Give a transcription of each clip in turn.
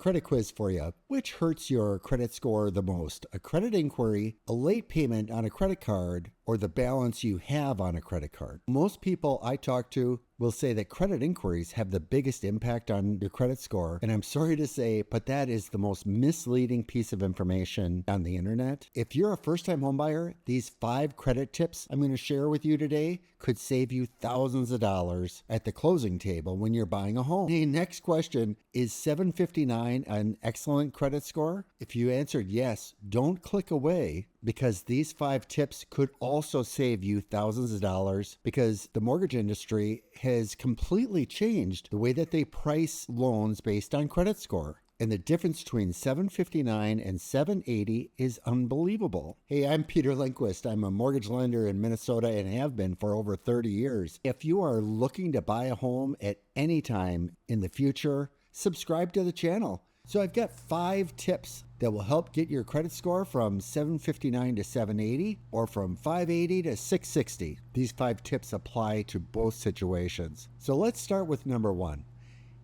credit quiz for you. Which hurts your credit score the most? A credit inquiry, a late payment on a credit card, or the balance you have on a credit card? Most people I talk to will say that credit inquiries have the biggest impact on your credit score. And I'm sorry to say, but that is the most misleading piece of information on the internet. If you're a first-time homebuyer, these 5 credit tips I'm going to share with you today could save you thousands of dollars at the closing table when you're buying a home. The next question, is 759 an excellent credit score? If you answered yes, don't click away, because these 5 tips could also save you thousands of dollars, because the mortgage industry has completely changed the way that they price loans based on credit score. And the difference between 759 and 780 is unbelievable. Hey, I'm Peter Lindquist. I'm a mortgage lender in Minnesota and have been for over 30 years. If you are looking to buy a home at any time in the future, subscribe to the channel. So I've got 5 tips that will help get your credit score from 759 to 780 or from 580 to 660. These 5 tips apply to both situations. So let's start with number 1.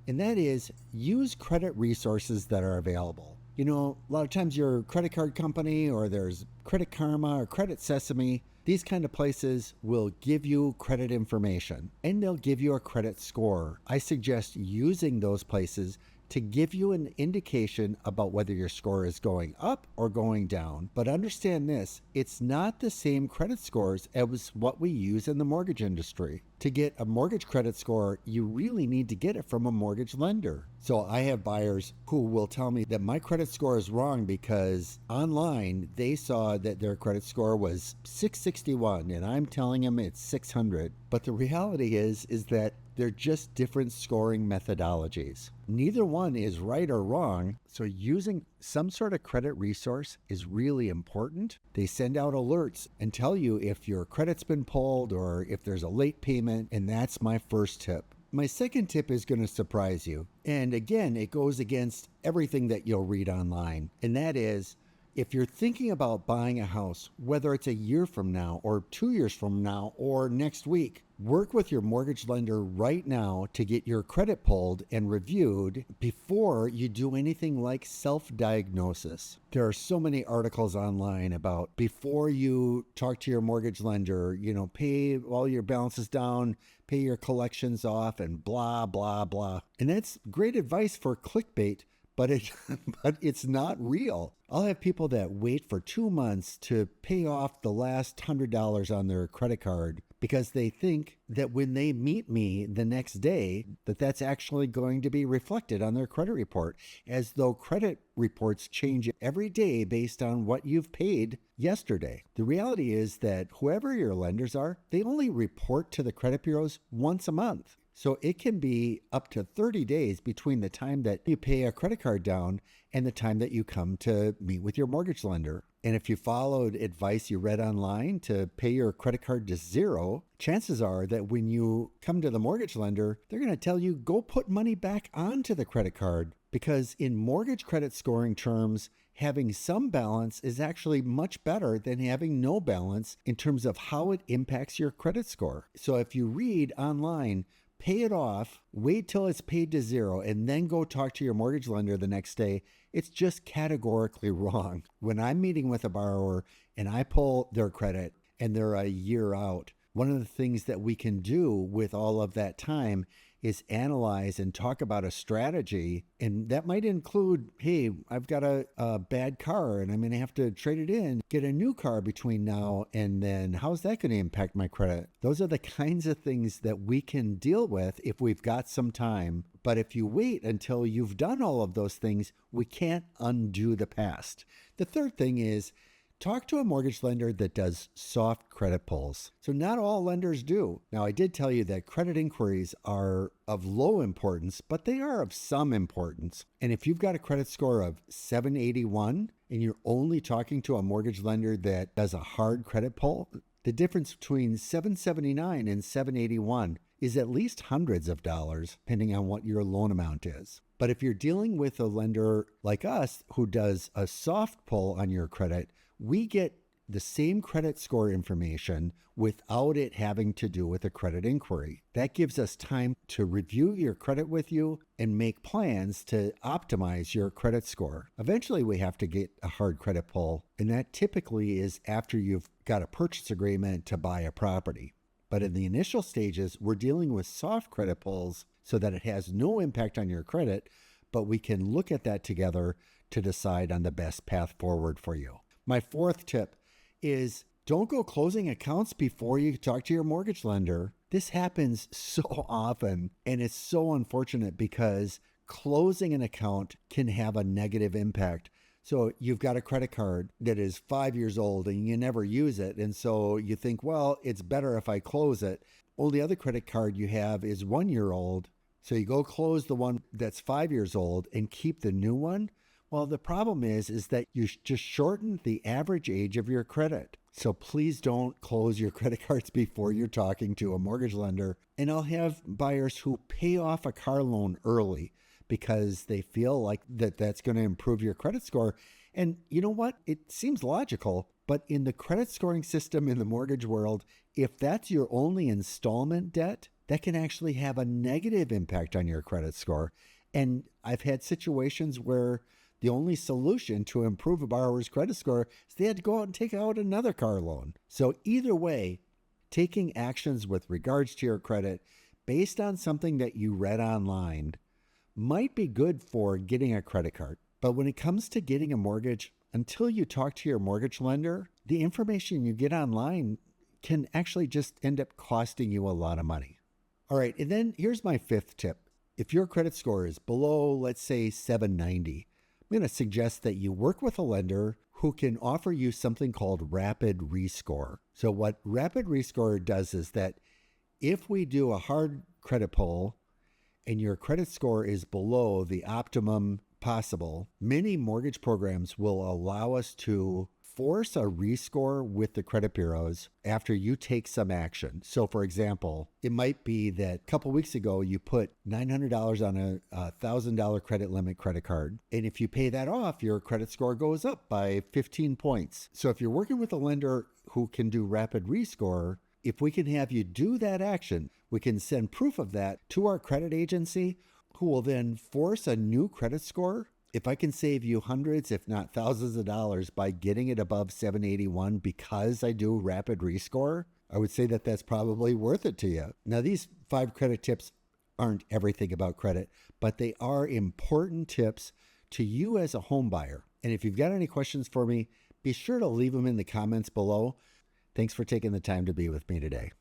And that is, use credit resources that are available. You know, a lot of times your credit card company, or there's Credit Karma or Credit Sesame, these kind of places will give you credit information and they'll give you a credit score. I suggest using those places to give you an indication about whether your score is going up or going down. But understand this, it's not the same credit scores as what we use in the mortgage industry. To get a mortgage credit score, you really need to get it from a mortgage lender. So I have buyers who will tell me that my credit score is wrong because online they saw that their credit score was 661 and I'm telling them it's 600. But the reality is that they're just different scoring methodologies. Neither one is right or wrong, so using some sort of credit resource is really important. They send out alerts and tell you if your credit's been pulled or if there's a late payment, and that's my first tip. My second tip is going to surprise you. And again, it goes against everything that you'll read online, and that is, if you're thinking about buying a house, whether it's a year from now or 2 years from now or next week, work with your mortgage lender right now to get your credit pulled and reviewed before you do anything like self-diagnosis. There are so many articles online about before you talk to your mortgage lender, pay all your balances down, pay your collections off, and blah, blah, blah. And that's great advice for clickbait, but it's not real. I'll have people that wait for 2 months to pay off the last $100 on their credit card because they think that when they meet me the next day, that's actually going to be reflected on their credit report, as though credit reports change every day based on what you've paid yesterday. The reality is that whoever your lenders are, they only report to the credit bureaus once a month. So it can be up to 30 days between the time that you pay a credit card down and the time that you come to meet with your mortgage lender. And if you followed advice you read online to pay your credit card to zero, chances are that when you come to the mortgage lender, they're going to tell you, go put money back onto the credit card. Because in mortgage credit scoring terms, having some balance is actually much better than having no balance in terms of how it impacts your credit score. So if you read online, pay it off, wait till it's paid to zero, and then go talk to your mortgage lender the next day, it's just categorically wrong. When I'm meeting with a borrower and I pull their credit and they're a year out, one of the things that we can do with all of that time is analyze and talk about a strategy. And that might include, hey, I've got a bad car and I'm going to have to trade it in, get a new car between now and then. How's that going to impact my credit? Those are the kinds of things that we can deal with if we've got some time. But if you wait until you've done all of those things, we can't undo the past. The third thing is, talk to a mortgage lender that does soft credit pulls. So not all lenders do. Now, I did tell you that credit inquiries are of low importance, but they are of some importance. And if you've got a credit score of 781 and you're only talking to a mortgage lender that does a hard credit pull, the difference between 779 and 781 is at least hundreds of dollars, depending on what your loan amount is. But if you're dealing with a lender like us who does a soft pull on your credit, we get the same credit score information without it having to do with a credit inquiry. That gives us time to review your credit with you and make plans to optimize your credit score. Eventually, we have to get a hard credit pull, and that typically is after you've got a purchase agreement to buy a property. But in the initial stages, we're dealing with soft credit pulls so that it has no impact on your credit, but we can look at that together to decide on the best path forward for you. My fourth tip is don't go closing accounts before you talk to your mortgage lender. This happens so often, and it's so unfortunate because closing an account can have a negative impact. So you've got a credit card that is 5 years old and you never use it. And so you think, well, it's better if I close it. Well, the other credit card you have is 1 year old. So you go close the one that's 5 years old and keep the new one. Well, the problem is that you just shortened the average age of your credit. So please don't close your credit cards before you're talking to a mortgage lender. And I'll have buyers who pay off a car loan early because they feel like that's going to improve your credit score. And you know what? It seems logical, but in the credit scoring system in the mortgage world, if that's your only installment debt, that can actually have a negative impact on your credit score. And I've had situations where the only solution to improve a borrower's credit score is they had to go out and take out another car loan. So either way, taking actions with regards to your credit based on something that you read online might be good for getting a credit card. But when it comes to getting a mortgage, until you talk to your mortgage lender, the information you get online can actually just end up costing you a lot of money. All right, and then here's my fifth tip. If your credit score is below, let's say, 790, I'm going to suggest that you work with a lender who can offer you something called Rapid Rescore. So what Rapid Rescore does is that if we do a hard credit pull and your credit score is below the optimum possible, many mortgage programs will allow us to force a rescore with the credit bureaus after you take some action. So for example, it might be that a couple weeks ago you put $900 on a $1,000 credit limit credit card. And if you pay that off, your credit score goes up by 15 points. So if you're working with a lender who can do rapid rescore, if we can have you do that action, we can send proof of that to our credit agency, who will then force a new credit score. If I can save you hundreds, if not thousands of dollars by getting it above 781 because I do rapid rescore, I would say that that's probably worth it to you. Now, these 5 credit tips aren't everything about credit, but they are important tips to you as a home buyer. And if you've got any questions for me, be sure to leave them in the comments below. Thanks for taking the time to be with me today.